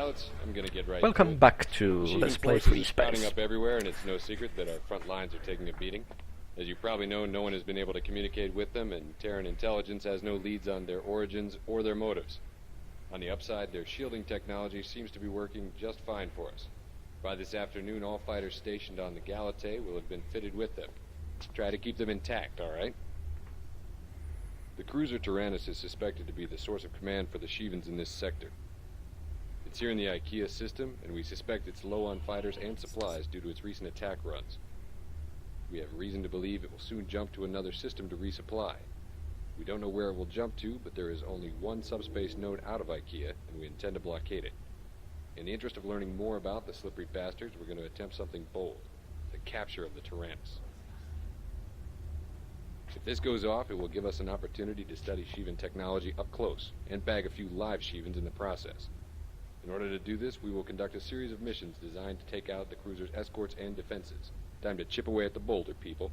pilots, I'm gonna get right Welcome to it. back to Let's Play Forces are spouting FreeSpace. up everywhere, and it's no secret that our front lines are taking a beating. As you probably know, no one has been able to communicate with them, and Terran intelligence has no leads on their origins or their motives. On the upside, their shielding technology seems to be working just fine for us. By this afternoon, all fighters stationed on the Galatei will have been fitted with them. Try to keep them intact, all right? The cruiser Tyrannus is suspected to be the source of command for the Shivans in this sector. It's here in the IKEA system, and we suspect it's low on fighters and supplies due to its recent attack runs. We have reason to believe it will soon jump to another system to resupply. We don't know where it will jump to, but there is only one subspace node out of IKEA, and we intend to blockade it. In the interest of learning more about the slippery bastards, we're going to attempt something bold: the capture of the Tyrannus. If this goes off, it will give us an opportunity to study Shivan technology up close, and bag a few live Shivans in the process. In order to do this, we will conduct a series of missions designed to take out the cruiser's escorts and defenses. Time to chip away at the boulder, people.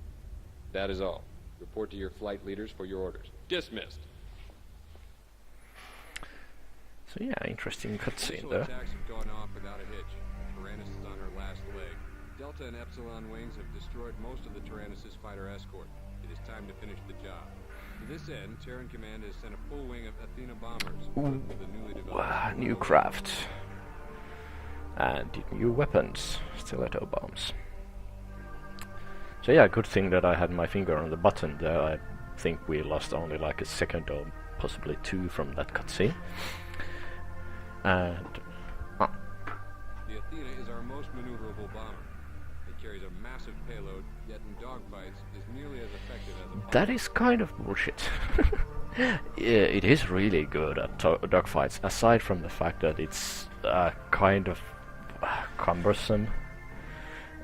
That is all. Report to your flight leaders for your orders. Dismissed. So yeah, interesting cutscene Initial there. attacks have gone off without a hitch. Tyrannus is on her last leg. Delta and Epsilon wings have destroyed most of the Tyrannus' fighter escort. It is time to finish the job. To this end, Terran Command has sent a full wing of Athena bombers equipped with the newly developed New craft. And new weapons. Stiletto bombs. So yeah, good thing that I had my finger on the button there. I think we lost only like a second or possibly two from that cutscene. And The Athena is our most maneuverable bomber. It carries a massive payload, yet in dogfights is nearly as effective as a bomber. that is kind of bullshit. Yeah, it is really good at dogfights, aside from the fact that it's kind of cumbersome.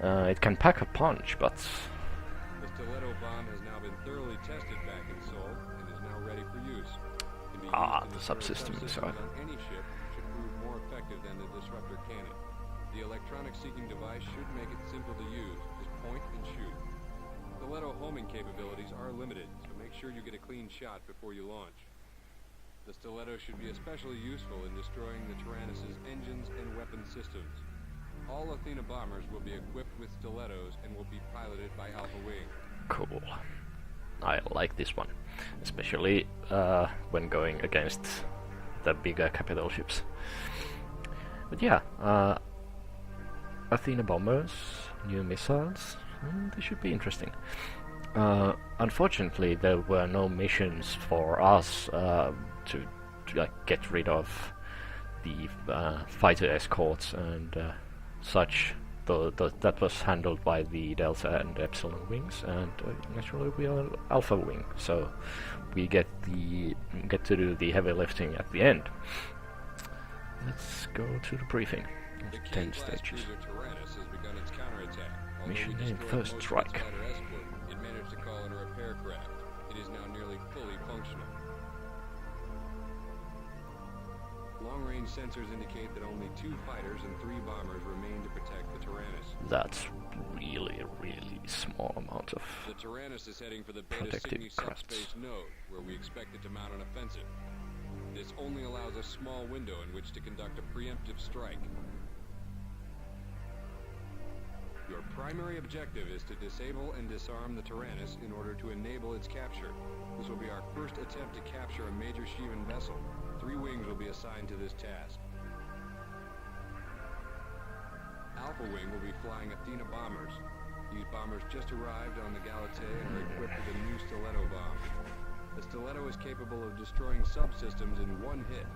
It can pack a punch, but The stiletto bomb has now been thoroughly tested back in Seoul and is now ready for use. Can be used to the destroy subsystems subsystems on any ship should prove more effective than the disruptor cannon. The electronic seeking device should make it simple to use. Just point and shoot. Stiletto homing capabilities are limited, so make sure you get a clean shot before you launch. The stiletto should be especially useful in destroying the Tyrannus' engines and weapon systems. All Athena bombers will be equipped with stilettos and will be piloted by Alpha Wing. cool. I like this one, especially when going against the bigger capital ships. But yeah, Athena bombers, new missiles, they should be interesting. Unfortunately, there were no missions for us to like, get rid of the fighter escorts and such. That was handled by the Delta and Epsilon wings, and naturally we are Alpha wing, so we get to do the heavy lifting at the end. Let's go to the briefing. The 10 K-class stages. cruiser Tyrannus has begun its counterattack. Although Mission we named destroyed First most of its Strike. fighter escort, it managed to call in a repair craft. It is now nearly fully functional. Long-range sensors indicate that only 2 fighters and 3 bombers remain to protect the Tyrannus. That's really, really small amount of. The Tyrannus is heading for the Beta Protective Cygni crafts. subspace node, where we expect it to mount an offensive. This only allows a small window in which to conduct a preemptive strike. Your primary objective is to disable and disarm the Tyrannus in order to enable its capture. This will be our first attempt to capture a major Shivan vessel. 3 wings will be assigned to this task. Alpha Wing will be flying Athena bombers. These bombers just arrived on the Galatei and are equipped with a new stiletto bomb. The stiletto is capable of destroying subsystems in 1 hit.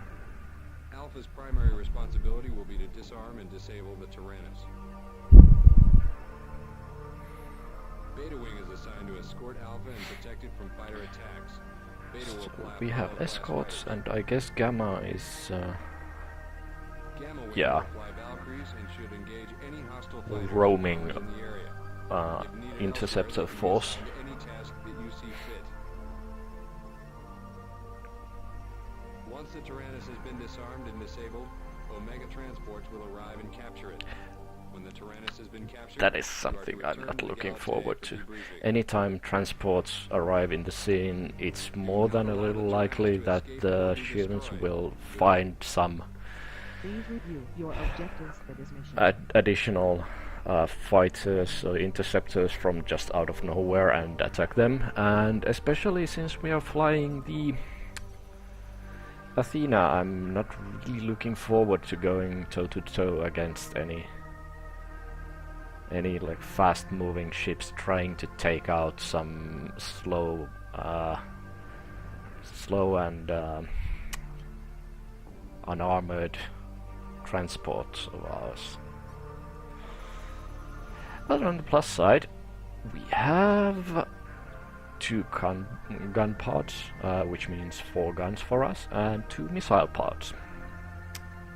Alpha's primary responsibility will be to disarm and disable the Tyrannus. Beta Wing is assigned to escort Alpha and protect it from fighter attacks. Beta will fly We have Apollo-class escorts, fighter and I guess Gamma is Gamma Wing yeah. will fly Valkyries and should engage any hostile fighters roaming in the area. If needed interceptor elsewhere, you can be force. assigned to any task that you see fit. Once the Tyrannus has been disarmed and disabled, Omega transports will arrive and capture it. When the Tyrannus has been captured, that is you are something I'm return not to the looking Galatei forward for to. debriefing. Anytime transports arrive in the scene, it's more than a little likely that the Shivans will find some Please review your objectives for this mission. Additional fighters or interceptors from just out of nowhere and attack them, and especially since we are flying the Athena, I'm not really looking forward to going toe to toe against any like fast moving ships trying to take out some slow and unarmored transport of ours. But on the plus side, we have 2 gun pods, which means 4 guns for us, and 2 missile pods.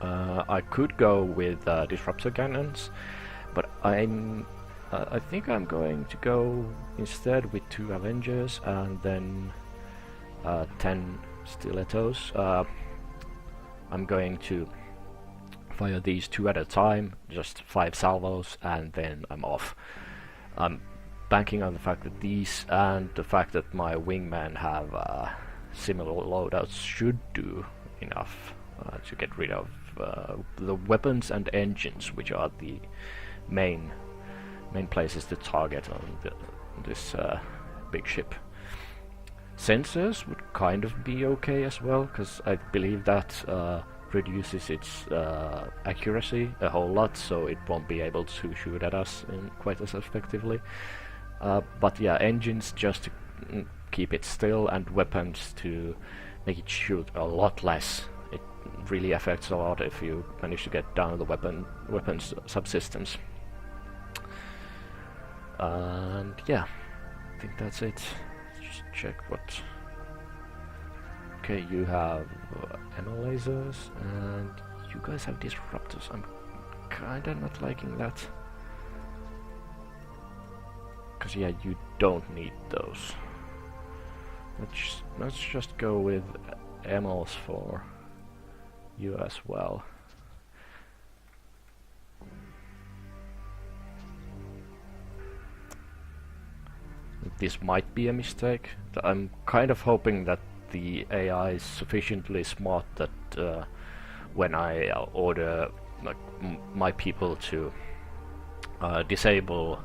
I could go with disruptor cannons, but I think I'm going to go instead with 2 Avengers and then 10 stilettos. I'm going to fire these 2 at a time, just 5 salvos, and then I'm off. I'm banking on the fact that these and the fact that my wingmen have similar loadouts should do enough to get rid of the weapons and engines, which are the main places to target on this big ship. Sensors would kind of be okay as well, because I believe that reduces its accuracy a whole lot, so it won't be able to shoot at us quite as effectively. But yeah, engines just to keep it still, and weapons to make it shoot a lot less. It really affects a lot if you manage to get down the weapons subsystems. And yeah, I think that's it. Just check what. Okay, you have ammo lasers, and you guys have disruptors. I'm kinda not liking that. Cause yeah, you don't need those. Let's just go with ammos for you as well. This might be a mistake. I'm kind of hoping that the AI is sufficiently smart that when I order like my people to disable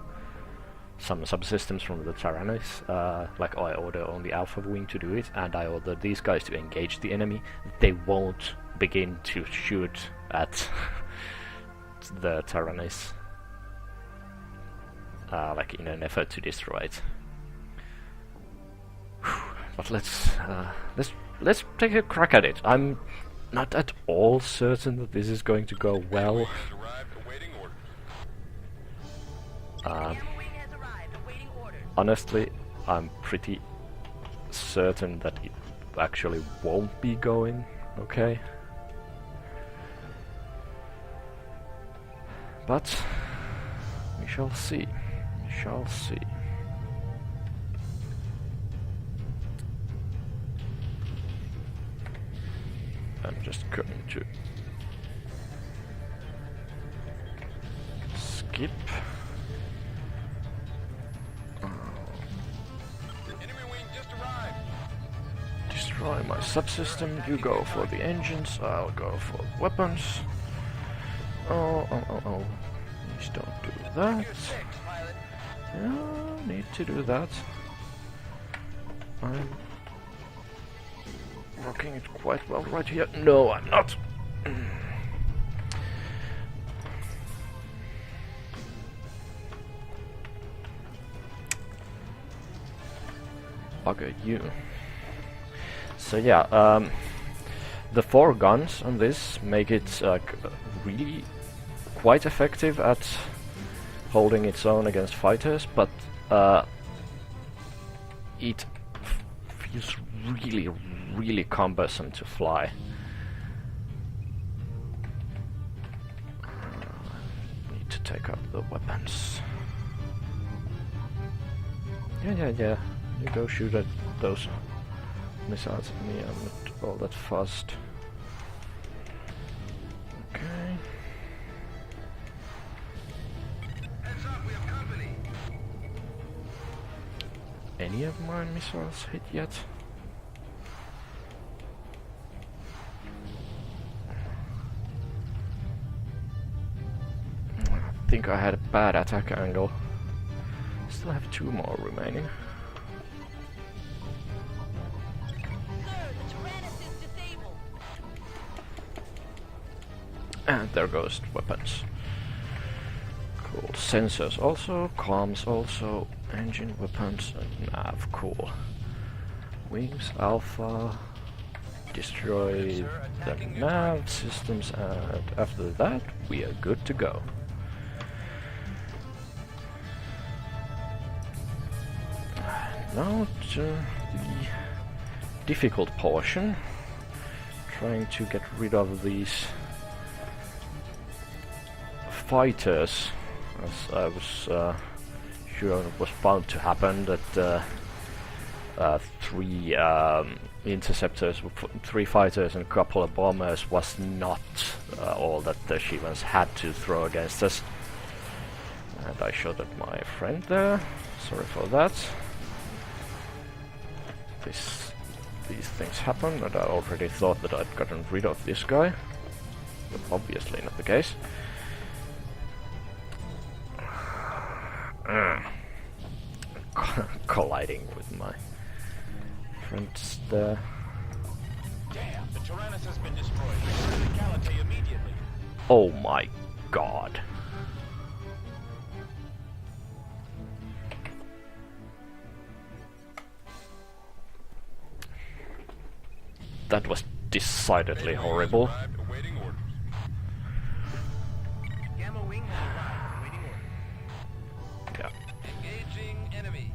some subsystems from the Tyrannus, like I order only Alpha Wing to do it, and I order these guys to engage the enemy, they won't begin to shoot at the Tyrannus like in an effort to destroy it. But let's take a crack at it. I'm not at all certain that this is going to go well. Honestly, I'm pretty certain that it actually won't be going okay. But we shall see. We shall see. I'm just going to skip. Destroy my subsystem. You go for the engines. I'll go for weapons. Oh. Please don't do that. No need to do that. I'm rocking it quite well right here. No, I'm not. Okay, you. So yeah, the 4 guns on this make it really quite effective at holding its own against fighters, but it feels really cumbersome to fly. Need to take out the weapons. Yeah. You go shoot at those missiles at me. I'm not all that fussed. Okay. Heads up, we have company. Any of my missiles hit yet? think I had a bad attack angle. Still have 2 more remaining. And there goes weapons. Cool. Sensors also, comms also, engine, weapons, and nav. Cool. Wings, alpha. Destroy the nav systems, and after that we are good to go. Now to the difficult portion, trying to get rid of these fighters, as I was sure it was bound to happen, that 3 interceptors, 3 fighters and a couple of bombers was not all that the Shivans had to throw against us. And I shot at my friend there, sorry for that. These things happen, and I already thought that I'd gotten rid of this guy, but obviously not the case. Colliding with my friends there. Damn, the Tyrannus has been destroyed. Return to Galate immediately. Oh my god. That was decidedly horrible. Awaiting orders. Gamma wing has arrived. Awaiting orders. Yeah. Engaging enemy.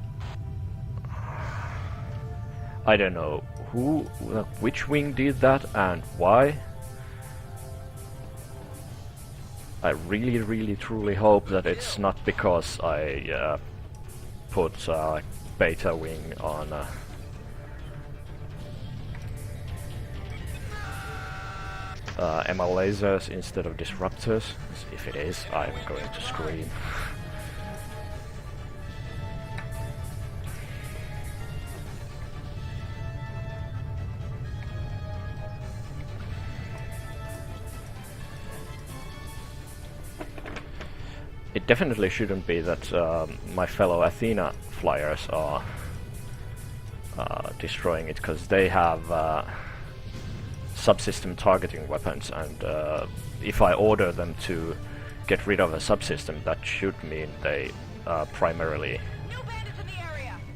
I don't know which wing did that and why. I really truly hope that it's not because I put beta wing on ML lasers instead of disruptors. If it is, I'm going to scream. It definitely shouldn't be that my fellow Athena flyers are destroying it, because they have subsystem targeting weapons, and if I order them to get rid of a subsystem, that should mean they primarily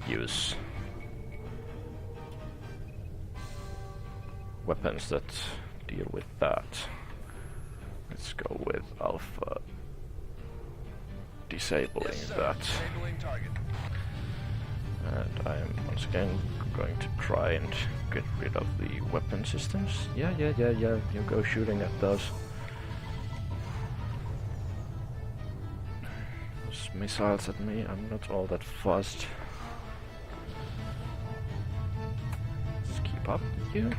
use weapons that deal with that. Let's go with Alpha disabling that. Disabling target. And I am once again going to try and get rid of the weapon systems. Yeah, you go shooting at those missiles at me. I'm not all that fussed. Let's keep up with you.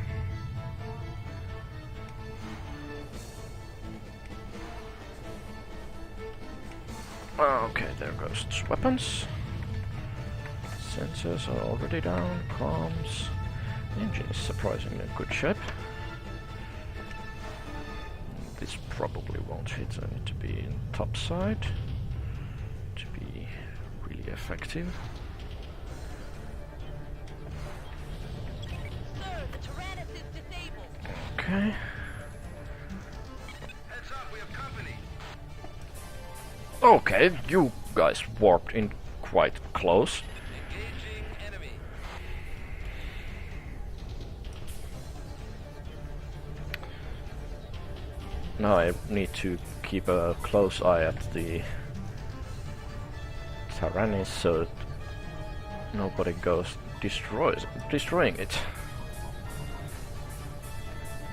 Okay, there goes weapons. Sensors are already down. Comms. The engine is surprisingly in good shape. This probably won't hit. I need to be in top side to be really effective. Okay. Heads up, we have company. Okay, you guys warped in quite close. Engaging enemy. Now I need to keep a close eye at the Tyrannus so that nobody goes destroying it.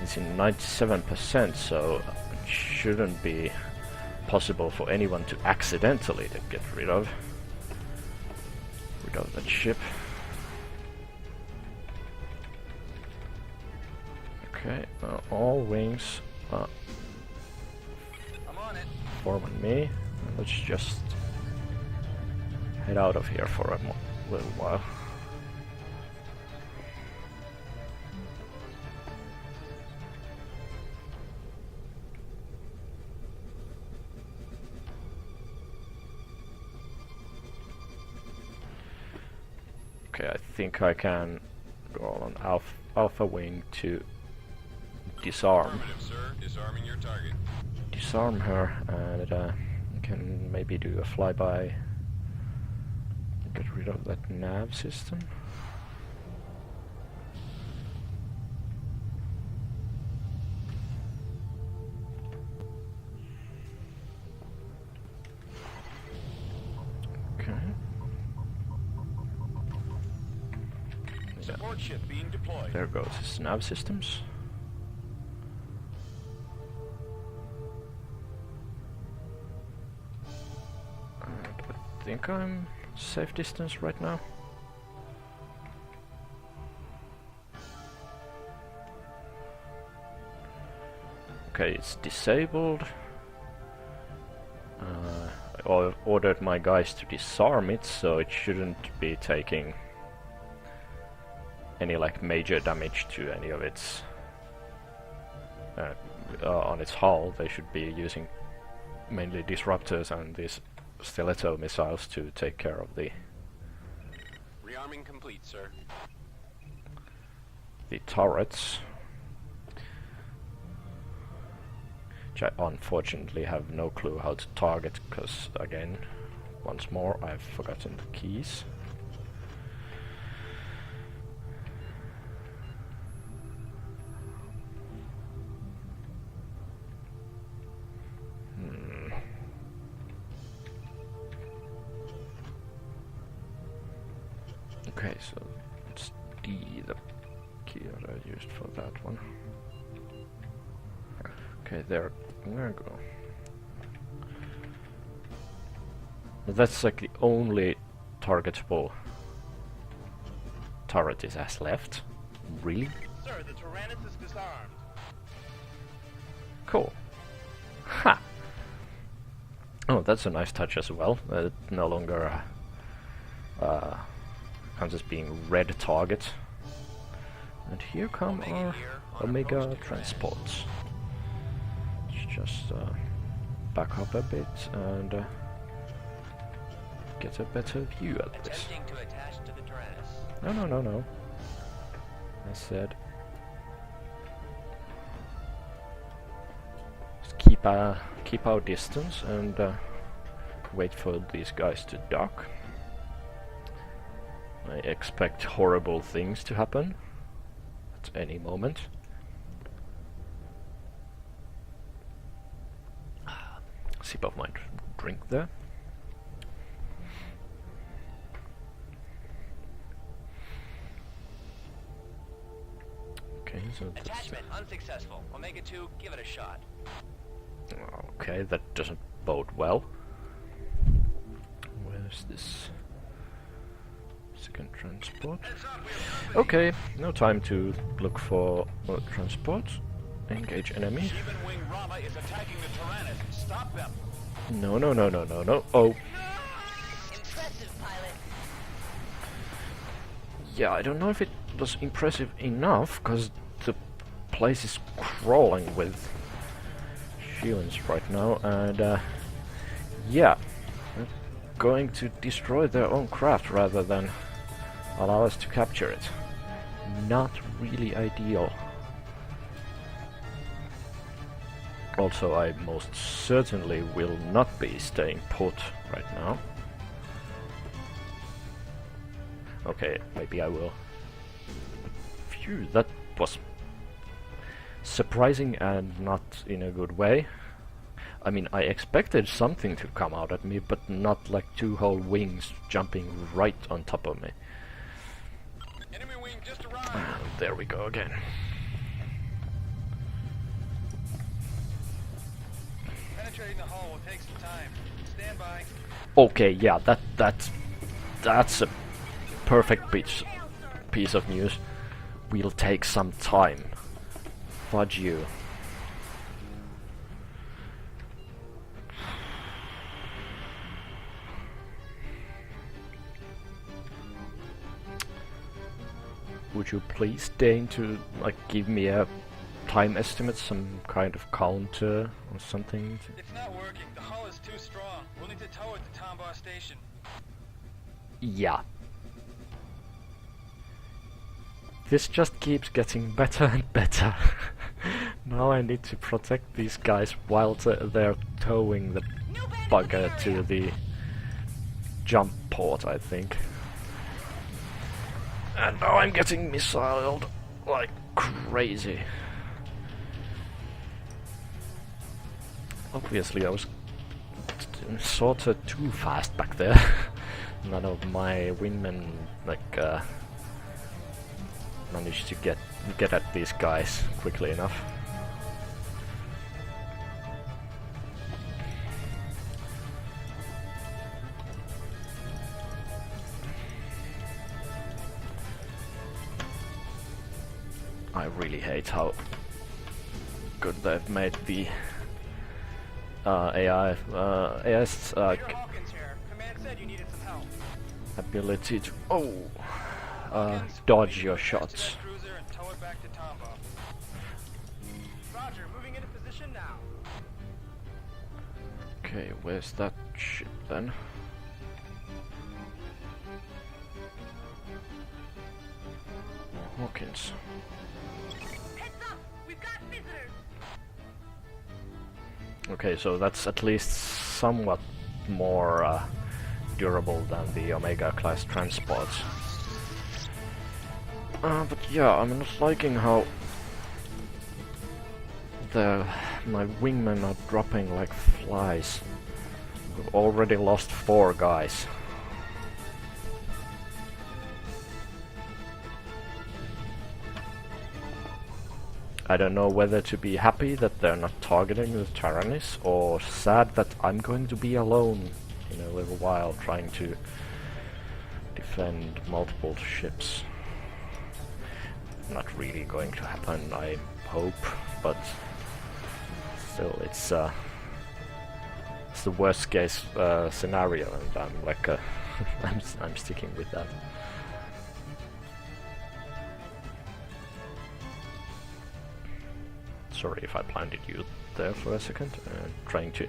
It's in 97%, so it shouldn't be possible for anyone to accidentally get rid of that ship. Okay, all wings I'm on it. form on me. Let's just head out of here for a little while. Okay, I think I can go on Alpha Wing to disarm. Affirmative, sir. Disarming your target. Disarm her, and can maybe do a flyby. Get rid of that nav system. Okay. Support ship being deployed. There goes his nav systems. And I think I'm safe distance right now. Okay, it's disabled. I ordered my guys to disarm it, so it shouldn't be taking any like major damage to any of its on its hull. They should be using mainly disruptors and these stiletto missiles to take care of the Rearming complete, sir. turrets, which I unfortunately have no clue how to target, because again, once more, I've forgotten the keys. Okay, so it's D, the key that I used for that one. Okay, there we go. That's like the only targetable turret it has left. Really? Sir, the Tyrannus is disarmed. Cool. Ha! Oh, that's a nice touch as well. It no longer counts as being red target. And here come our Omega transports. Let's just back up a bit and get a better view at this. Attempting to attach to the Tyrannus. No. I said just keep our distance and wait for these guys to dock. I expect horrible things to happen at any moment. Sip of my drink there. Okay, so that's Attachment unsuccessful. Omega 2, give it a shot. okay, that doesn't bode well. Where's this second transport? Okay, no time to look for transport. Engage enemy. Even Wing Rama is attacking the Tyrannus. Stop them. No. Oh. Impressive, pilot. Yeah, I don't know if it was impressive enough, because the place is crawling with shields right now, and yeah, they're going to destroy their own craft rather than allow us to capture it. Not really ideal. Also, I most certainly will not be staying put right now. Okay, maybe I will. Phew, that was surprising and not in a good way. I mean, I expected something to come out at me, but not like two whole wings jumping right on top of me. Enemy wing just arrived. And there we go again. Penetrating the hull will take some time. Stand by. Okay, yeah, that's a perfect piece of news. Will take some time. Fudge you. Would you please deign to like give me a time estimate, some kind of counter or something? It's not working. The hull is too strong. We'll need to tow it to Tombaugh Station. Yeah. this just keeps getting better and better. Now I need to protect these guys while they're towing the bugger to the jump port, I think. And now I'm getting missiled like crazy. Obviously I was sorta too fast back there. None of my wingmen managed to get at these guys quickly enough. I really hate how good they've made the AI's ability to dodge your shots. Roger, moving into position now. Okay, where's that ship then? Hawkins. Heads up! We've got visitors! Okay, so that's at least somewhat more durable than the Omega class transports. But yeah, I'm not liking how my wingmen are dropping like flies. We've already lost 4 guys. I don't know whether to be happy that they're not targeting the Tyrannis, or sad that I'm going to be alone in a little while trying to defend multiple ships. Not really going to happen, I hope, but still, it's the worst case scenario, and I'm like I'm sticking with that. Sorry if I planted you there for a second, trying to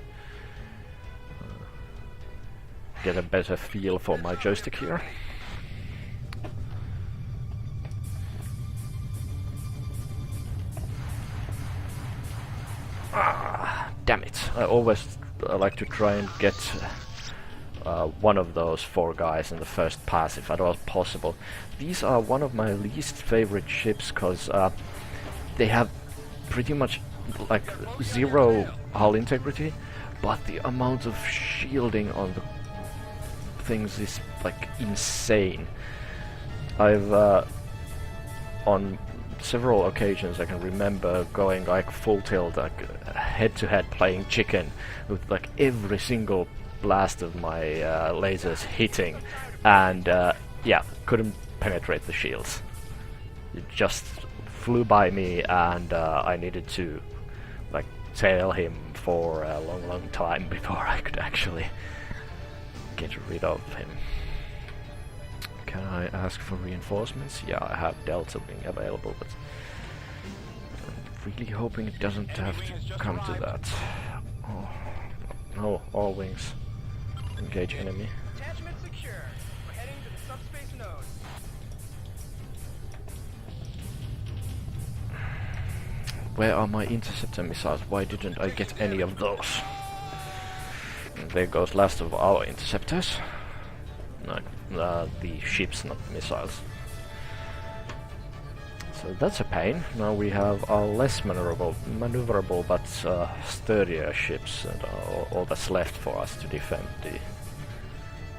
get a better feel for my joystick here. Damn it, I always like to try and get one of those 4 guys in the first pass if at all possible. These are one of my least favorite ships because they have pretty much like 0 hull integrity, but the amount of shielding on the things is like insane. I've on several occasions I can remember going like full tilt, like head to head playing chicken with like every single blast of my lasers hitting, and yeah, couldn't penetrate the shields. It just flew by me, and I needed to like tail him for a long time before I could actually get rid of him. Can I ask for reinforcements? Yeah, I have Delta Wing available, but I'm really hoping it doesn't have to come to that. Oh, no, all wings. Engage enemy. Attachment secure. We're heading to the subspace node. Where are my interceptor missiles? Why didn't I get any of those? And there goes last of our interceptors. No, the ships, not missiles. So that's a pain. Now we have our less maneuverable but sturdier ships, and all that's left for us to defend the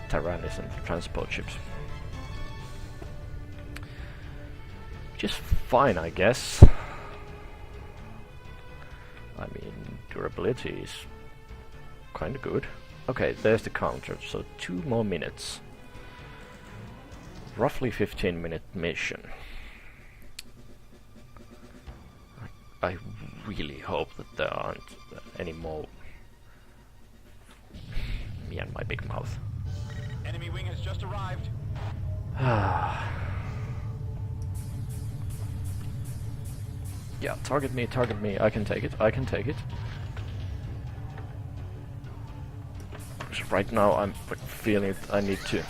Tyrannis and transport ships. Which is fine, I guess. I mean, durability is kinda good. Okay, there's the counter, so 2 more minutes. Roughly 15-minute mission. I really hope that there aren't any more. Me and my big mouth. Enemy wing has just arrived. Yeah, target me, I can take it, Because right now I'm feeling I need to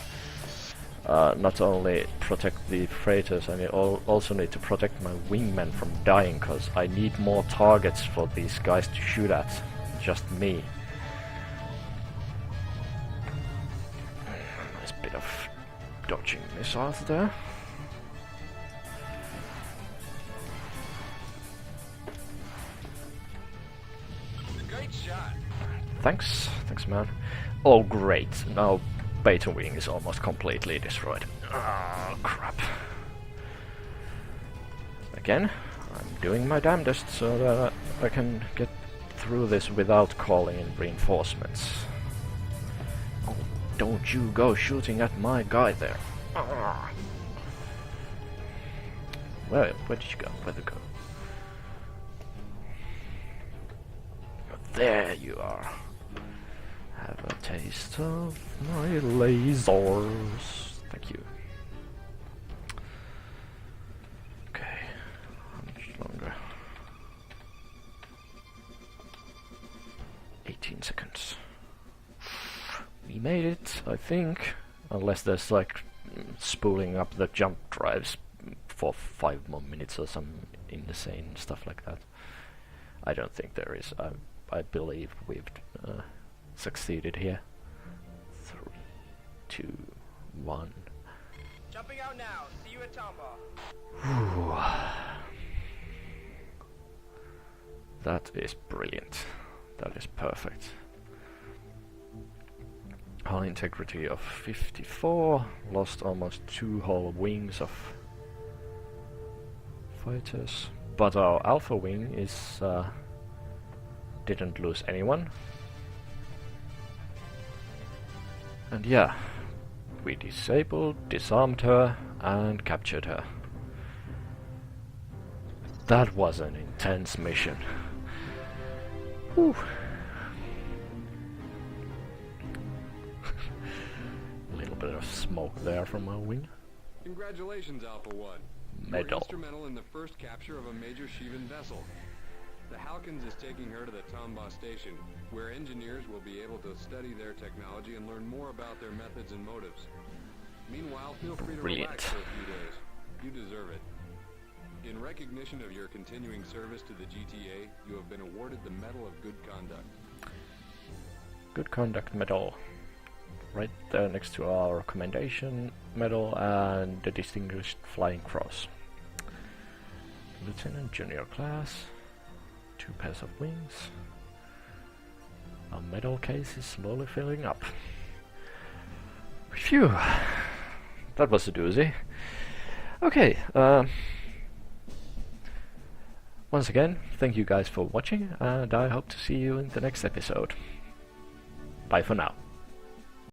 not only protect the freighters, I also need to protect my wingmen from dying, because I need more targets for these guys to shoot at, just me. Nice bit of dodging missiles there. Great shot. Thanks, man. Oh great, now Beta Wing is almost completely destroyed. Oh crap. Again, I'm doing my damnedest so that I can get through this without calling in reinforcements. Oh, don't you go shooting at my guy there. Ah. Where did you go? Where'd you go? There you are. Have a taste of my lasers. Thank you. Okay, how much longer? 18 seconds. We made it, I think. Unless there's like spooling up the jump drives for 5 more minutes or some insane stuff like that. I don't think there is. I believe we've succeeded here. 3, 2, 1. Jumping out now. See you at Tombaugh. That is brilliant. That is perfect. Hull integrity of 54. Lost almost 2 whole wings of fighters. But our Alpha wing is didn't lose anyone. And yeah, we disabled, disarmed her, and captured her. That was an intense mission. Whew. A little bit of smoke there from my wing. Congratulations, Alpha 1. You were Medal. instrumental in the first capture of a major Shivan vessel. The Halkins is taking her to the Tombaugh station, where engineers will be able to study their technology and learn more about their methods and motives. Meanwhile, feel free to relax for a few days. You deserve it. In recognition of your continuing service to the GTA, you have been awarded the Medal of Good Conduct. Good Conduct Medal. Right there next to our Commendation Medal and the Distinguished Flying Cross. Lieutenant Junior Class. 2 pairs of wings. Our medal case is slowly filling up. Phew! That was a doozy. Okay, once again, thank you guys for watching, and I hope to see you in the next episode. Bye for now.